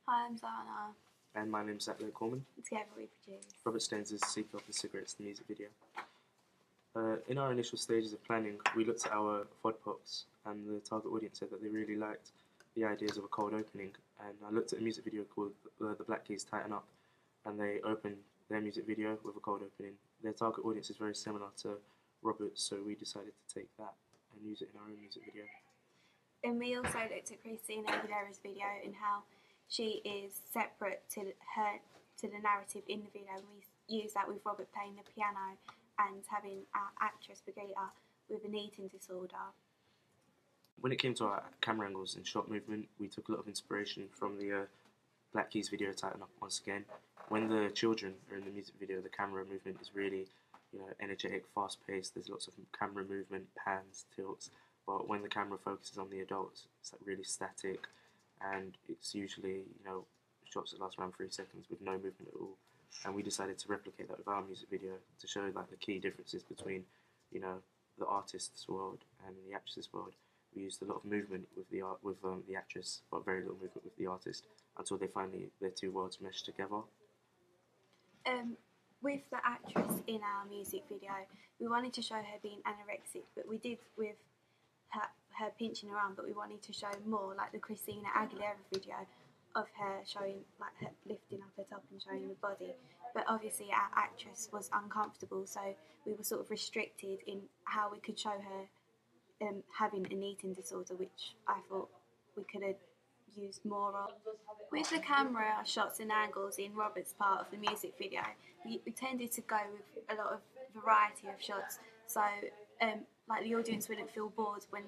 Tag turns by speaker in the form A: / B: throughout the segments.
A: Hi, I'm Zana.
B: And my name's Zach Coleman.
A: Together we produce
B: Robert Staines' Seek Off the Cigarettes, the music video. In our initial stages of planning, we looked at our vodpops, and the target audience said that they really liked the ideas of a cold opening. And I looked at a music video called The Black Keys Tighten Up, and they opened their music video with a cold opening. Their target audience is very similar to Robert's, so we decided to take that and use it in our own music video.
A: And we also looked at Christina Aguilera's video and how she is separate to the narrative in the video. And we used that with Robert playing the piano and having our actress Brigitte with an eating disorder.
B: When it came to our camera angles and shot movement, we took a lot of inspiration from the Black Keys video Tighten Up once again. When the children are in the music video, the camera movement is really, energetic, fast-paced. There's lots of camera movement, pans, tilts. But when the camera focuses on the adults, it's like really static, and it's usually, shots that last around 3 seconds with no movement at all. And we decided to replicate that with our music video to show like the key differences between, the artist's world and the actress's world. We used a lot of movement with the actress, but very little movement with the artist until they finally their two worlds meshed together.
A: With the actress in our music video, we wanted to show her being anorexic, but we did with her pinching her arm, but we wanted to show more like the Christina Aguilera video of her showing, like her lifting up her top and showing the body. But obviously our actress was uncomfortable, so we were sort of restricted in how we could show her having an eating disorder, which I thought we could have used more of. With the camera shots and angles in Robert's part of the music video, we tended to go with a lot of variety of shots, so like the audience wouldn't feel bored when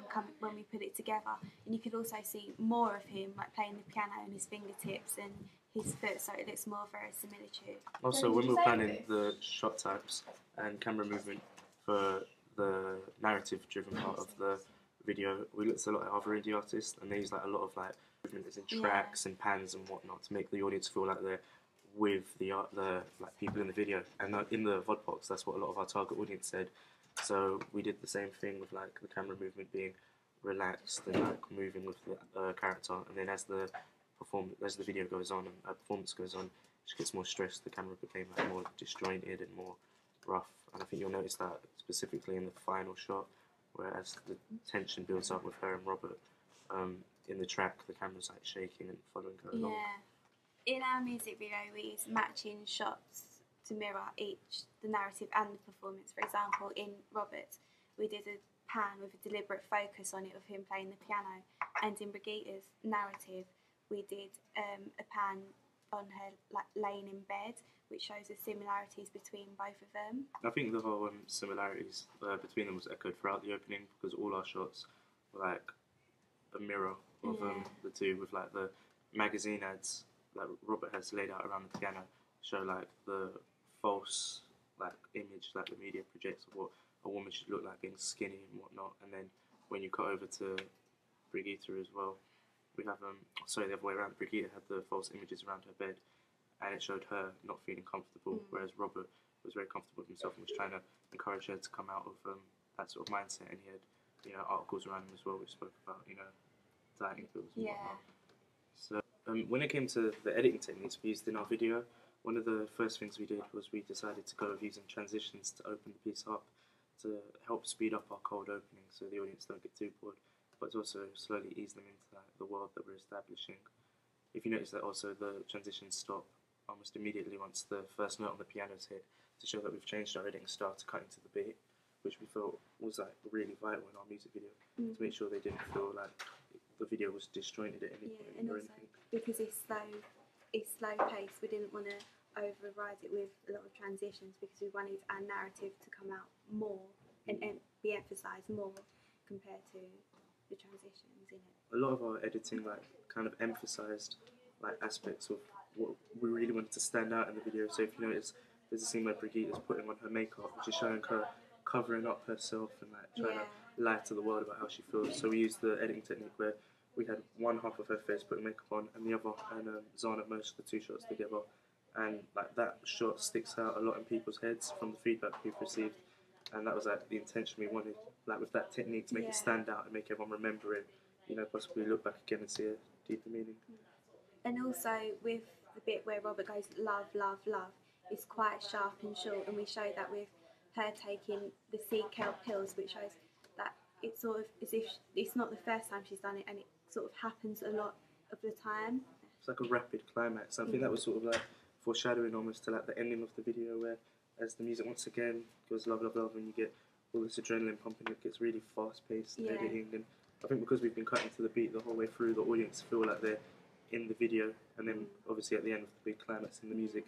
A: we put it together, and you could also see more of him like playing the piano and his fingertips and his foot, so it looks more verisimilitude.
B: Also, when we were planning the shot types and camera movement for the narrative-driven part of the video, we looked at a lot of other indie artists, and they use like a lot of like movement as in tracks and pans and whatnot to make the audience feel like they're with the like people in the video. And in the VOD box, that's what a lot of our target audience said. So we did the same thing with like the camera movement being relaxed and like moving with the character, and then as the video goes on and performance goes on, she gets more stressed. The camera became like more disjointed and more rough, and I think you'll notice that specifically in the final shot, whereas the tension builds up with her and Robert. In the track, the camera's like shaking and following her along.
A: In our music video, we use matching shots to mirror the narrative and the performance. For example, in Robert's, we did a pan with a deliberate focus on it of him playing the piano, and in Brigitte's narrative, we did a pan on her like laying in bed, which shows the similarities between both of them.
B: I think the whole similarities between them was echoed throughout the opening, because all our shots were like a mirror of the two, with like the magazine ads that Robert has laid out around the piano show like the false like image that the media projects of what a woman should look like, being skinny and whatnot. And then when you cut over to Brigitte as well, we have the other way around. Brigitte had the false images around her bed, and it showed her not feeling comfortable, whereas Robert was very comfortable with himself and was trying to encourage her to come out of that sort of mindset. And he had articles around him as well which spoke about dieting pills and whatnot. So when it came to the editing techniques we used in our video, one of the first things we did was we decided to go with using transitions to open the piece up to help speed up our cold opening so the audience don't get too bored, but to also slowly ease them into the world that we're establishing. If you notice that also the transitions stop almost immediately once the first note on the piano is hit, to show that we've changed our editing style to cut into the beat, which we felt was like really vital in our music video, to make sure they didn't feel like the video was disjointed at any point.
A: And also because it's slow paced, we didn't want to override it with a lot of transitions, because we wanted our narrative to come out more and be emphasised more compared to the transitions in it.
B: A lot of our editing kind of emphasised aspects of what we really wanted to stand out in the video. So if you notice, there's a scene where Brigitte is putting on her makeup, which is showing her covering up herself and trying to lie to the world about how she feels. So we used the editing technique where we had one half of her face putting makeup on, and the other, and Zana merged the two shots together, and that shot sticks out a lot in people's heads from the feedback we've received, and that was the intention we wanted, with that technique, to make it stand out and make everyone remember it, possibly look back again and see a deeper meaning.
A: And also with the bit where Robert goes love, love, love, it's quite sharp and short, and we show that with her taking the sea kelp pills, which shows that it's sort of as if it's not the first time she's done it, and it sort of happens a lot of the time.
B: It's like a rapid climax. I think that was sort of like foreshadowing almost to like the ending of the video, where as the music once again goes love, love, love, and you get all this adrenaline pumping, it gets really fast-paced editing, and I think because we've been cutting to the beat the whole way through, the audience feel like they're in the video, and then obviously at the end of the big climax in the music,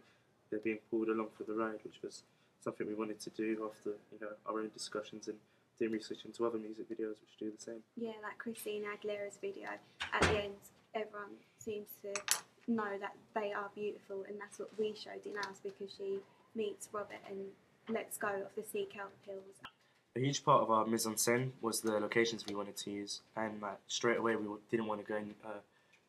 B: they're being pulled along for the ride, which was something we wanted to do after our own discussions and doing research into other music videos which do the same.
A: Yeah, like Christina Aguilera's video, at the end everyone seems to know that they are beautiful, and that's what we showed in ours, because she meets Robert and lets go of the sea kelp pills.
B: A huge part of our mise en scène was the locations we wanted to use, and straight away we didn't want to go and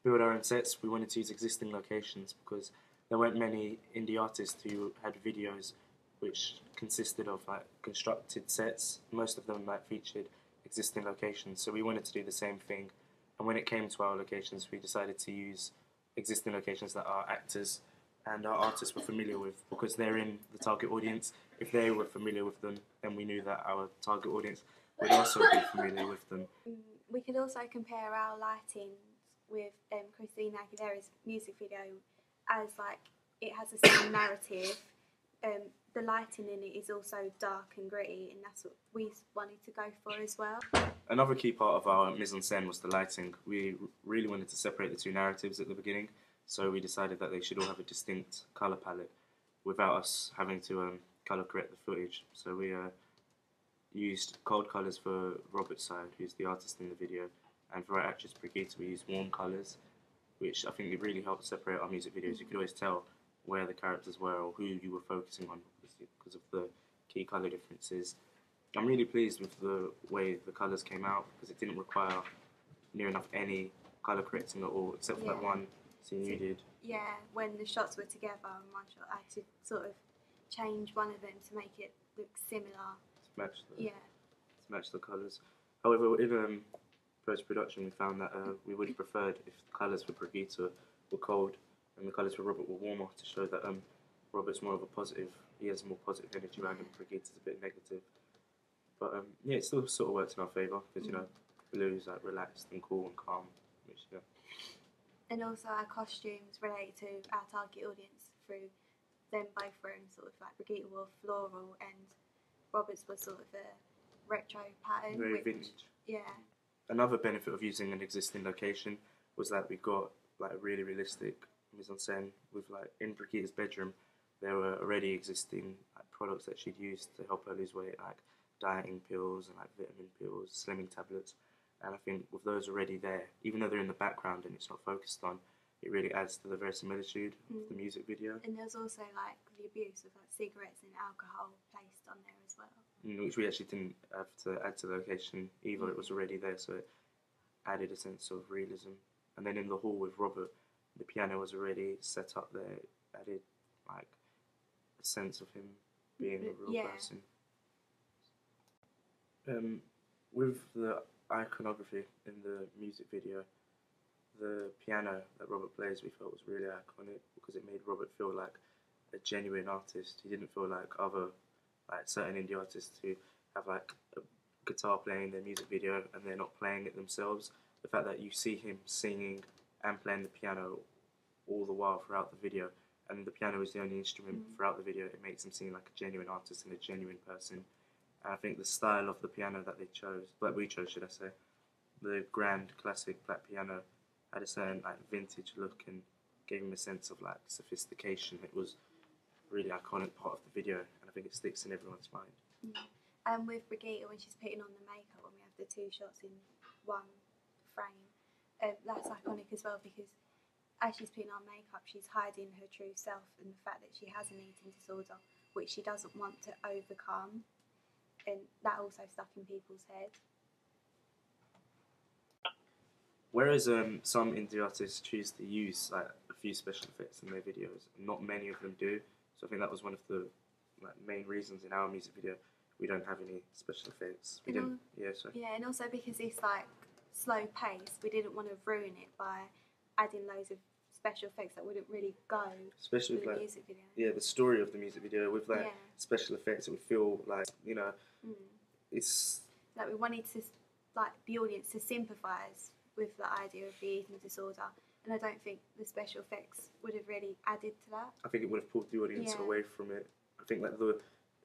B: build our own sets. We wanted to use existing locations because there weren't many indie artists who had videos which consisted of like constructed sets. Most of them featured existing locations, so we wanted to do the same thing. And when it came to our locations, we decided to use existing locations that our actors and our artists were familiar with, because they're in the target audience. If they were familiar with them, then we knew that our target audience would also be familiar with them.
A: We could also compare our lighting with Christina Aguilera's music video, as like it has the same narrative. The lighting in it is also dark and gritty, and that's what we wanted to go for as well.
B: Another key part of our mise en scène was the lighting. We really wanted to separate the two narratives at the beginning, so we decided that they should all have a distinct colour palette without us having to colour correct the footage. So we used cold colours for Robert's side, who's the artist in the video, and for our actress Brigitte we used warm colours, which I think it really helped separate our music videos. You could always tell where the characters were or who you were focusing on because of the key colour differences. I'm really pleased with the way the colours came out, because it didn't require near enough any colour correcting at all, except for that one scene you did.
A: Yeah, when the shots were together in one shot, I had to sort of change one of them to make it look similar. To
B: match the colours. However, in post-production we found that we would have preferred if the colours for Brigitte were cold and the colours for Robert were warmer, to show that Robert's more of a positive, he has more positive energy around him, Brigitte's a bit negative. But yeah, it still sort of works in our favour, because Blue's like relaxed and cool and calm, which
A: And also our costumes relate to our target audience through them both wearing sort of like Brigitte wore floral and Robert's was sort of a retro pattern.
B: Very vintage.
A: Yeah.
B: Another benefit of using an existing location was that we got like a really realistic mise en scène with like in Brigitte's bedroom there were already existing like products that she'd used to help her lose weight, like dieting pills and like vitamin pills, slimming tablets, and I think with those already there, even though they're in the background and it's not focused on, it really adds to the verisimilitude of the music video.
A: And there's also like the abuse of like cigarettes and alcohol placed on there as well.
B: Which we actually didn't have to add to the location either, it was already there, so it added a sense of realism. And then in the hall with Robert, the piano was already set up there, it added like a sense of him being a real person. With the iconography in the music video, the piano that Robert plays we felt was really iconic, because it made Robert feel like a genuine artist. He didn't feel like other certain indie artists who have like a guitar playing in their music video and they're not playing it themselves. The fact that you see him singing and playing the piano all the while throughout the video, and the piano is the only instrument throughout the video, it makes him seem like a genuine artist and a genuine person. And I think the style of the piano that they chose, that we chose should I say, the grand classic black piano had a certain like vintage look and gave him a sense of like sophistication. It was a really iconic part of the video, and I think it sticks in everyone's mind.
A: And with Brigitte, when she's putting on the makeup, when we have the two shots in one frame, that's iconic as well, because as she's putting on makeup, she's hiding her true self and the fact that she has an eating disorder, which she doesn't want to overcome, and that also stuck in people's head.
B: Whereas some indie artists choose to use like a few special effects in their videos, not many of them do. So I think that was one of the main reasons in our music video we don't have any special effects. We didn't. Yeah,
A: and also because it's like slow pace, we didn't want to ruin it by adding loads of special effects that wouldn't really go
B: especially
A: with
B: with
A: the
B: like
A: music video.
B: yeah, the story of the music video with like
A: Yeah.
B: special effects, it would feel like, you know, it's
A: Like we wanted to, like the audience to sympathise with the idea of the eating disorder, and I don't think the special effects would have really added to that.
B: I think it would have pulled the audience
A: Yeah.
B: away from it. I think like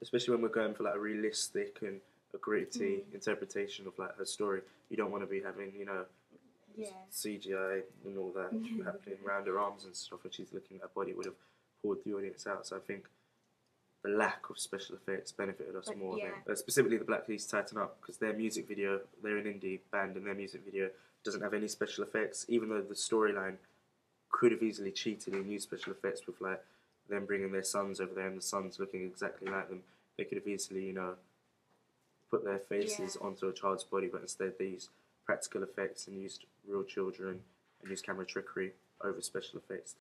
B: especially when we're going for like a realistic and a gritty interpretation of like her story, you don't want to be having, you know,
A: Yeah.
B: CGI and all that happening around her arms and stuff when she's looking at her body. It would have pulled the audience out. So I think the lack of special effects benefited us more.
A: Yeah.
B: Specifically the Black Keys Tighten Up, because their music video, they're an indie band and their music video doesn't have any special effects, even though the storyline could have easily cheated and used special effects with like them bringing their sons over there and the sons looking exactly like them. They could have easily, you know, put their faces onto a child's body, but instead they used practical effects and used real children and used camera trickery over special effects.